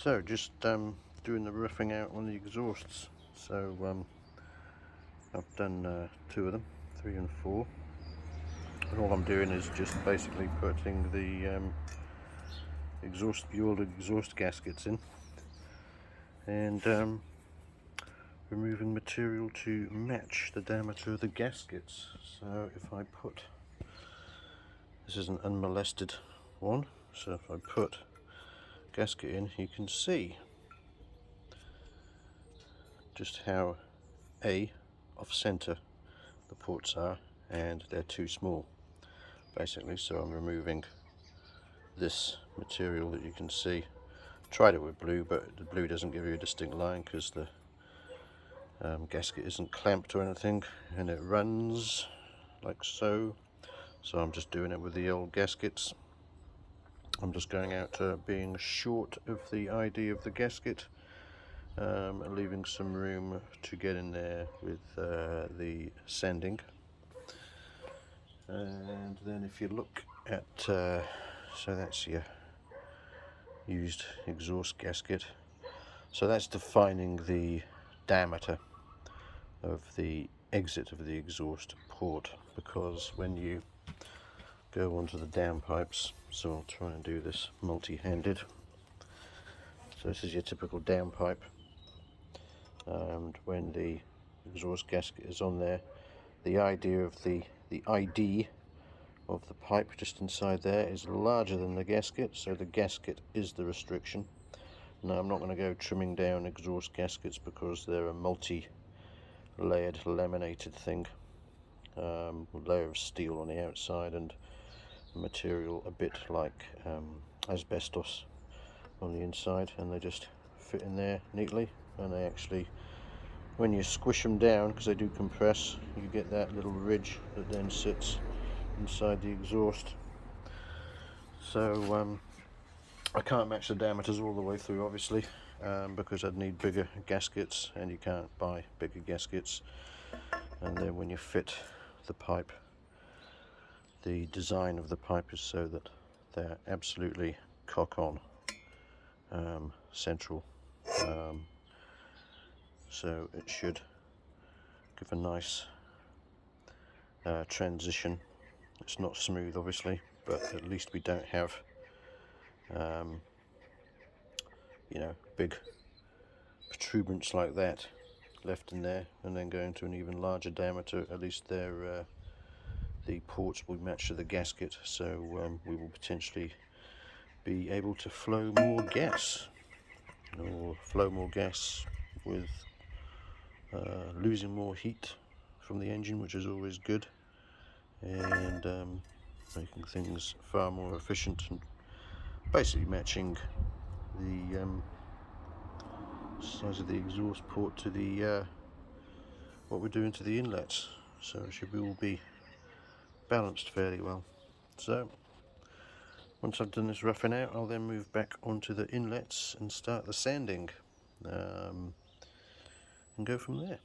So just doing the roughing out on the exhausts. So I've done 2 of them, 3 and 4, and all I'm doing is just basically putting the old exhaust gaskets in and removing material to match the diameter of the gaskets. So if I put, this is an unmolested one, so if I put gasket in, you can see just how off center the ports are, and they're too small basically. So I'm removing this material that you can see. Tried it with blue, but the blue doesn't give you a distinct line because the gasket isn't clamped or anything, and it runs like so. So I'm just doing it with the old gaskets. I'm just going out being short of the ID of the gasket, leaving some room to get in there with the sanding. And then if you look at, so that's your used exhaust gasket. So that's defining the diameter of the exit of the exhaust port, because when you go onto the downpipes, so I'll try and do this multi-handed. So this is your typical downpipe, and when the exhaust gasket is on there, the idea of the ID of the pipe just inside there is larger than the gasket, so the gasket is the restriction. Now I'm not going to go trimming down exhaust gaskets because they're a multi-layered laminated thing, with a layer of steel on the outside and material a bit like asbestos on the inside, and they just fit in there neatly. And they actually, when you squish them down, because they do compress, you get that little ridge that then sits inside the exhaust. So I can't match the diameters all the way through, obviously, because I'd need bigger gaskets, and you can't buy bigger gaskets. And then when you fit the pipe, the design of the pipe is so that they're absolutely cock on central, so it should give a nice transition. It's not smooth, obviously, but at least we don't have big protuberance like that left in there, and then going to an even larger diameter. At least they're the ports will match to the gasket, so we will potentially be able to flow more gas, with losing more heat from the engine, which is always good, and making things far more efficient, and basically matching the size of the exhaust port to the what we're doing to the inlets, so it should all be balanced fairly well. So once I've done this roughing out, I'll then move back onto the inlets and start the sanding, and go from there.